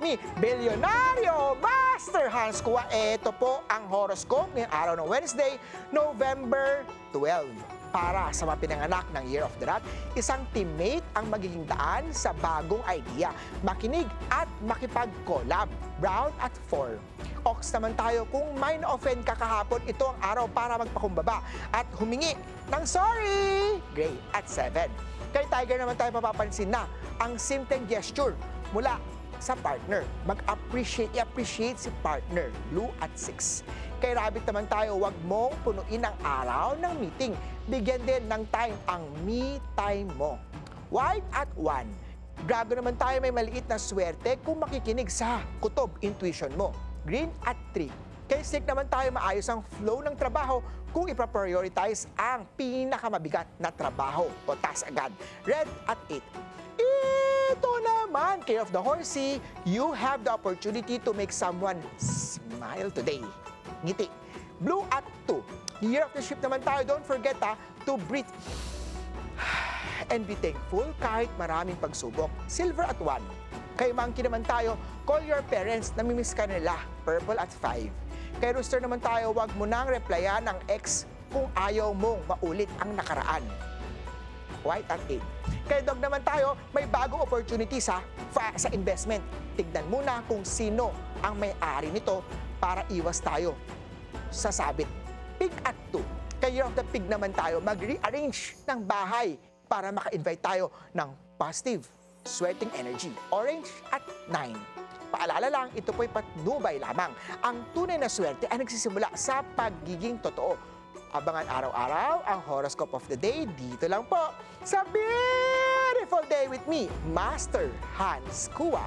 me, Bilyonaryo Master Hans Kua. Ito po ang horoscope ngayong araw ng Wednesday, November 12. Para sa mga pinanganak ng Year of the Rat, isang teammate ang magiging daan sa bagong idea. Makinig at makipag-collab. Brown at 4. Ox naman tayo, kung may na-offend ka kahapon, ito ang araw para magpakumbaba at humingi ng sorry. Gray at 7. Kay Tiger naman tayo mapapansin na ang simpleng gesture mula sa partner. i-appreciate si partner. Blue at 6. Kay Rabbit naman tayo, huwag mong punuin ang araw ng meeting. Bigyan din ng time ang me time mo. White at 1. Drago naman tayo, may maliit na swerte kung makikinig sa kutob intuition mo. Green at 3. Kay Snake naman tayo, maayos ang flow ng trabaho kung ipaprioritize ang pinakamabigat na trabaho o task agad. Red at 8. Ito naman, care of the horsey, you have the opportunity to make someone smile today. Ngiti. Blue at 2. Year of the ship naman tayo, don't forget to breathe and be thankful kahit maraming pagsubok. Silver at 1. Kay Monkey naman tayo, call your parents, namimiss ka nila. Purple at 5. Kay Rooster naman tayo, wag mo nang replyan ng ex kung ayaw mong maulit ang nakaraan. White at 8. Kay Dog naman tayo, may bagong opportunity sa investment. Tignan muna kung sino ang may-ari nito para iwas tayo sa sabit. Pig at 2. Kay Year of the Pig naman tayo, mag-rearrange ng bahay para maka-invite tayo ng positive, sweating energy. Orange at 9. Paalala lang, ito po'y patnubay lamang. Ang tunay na swerte ay nagsisimula sa pagiging totoo. Abangan araw-araw ang horoscope of the day dito lang po sa Beautiful Day with me, Master Hans Kua.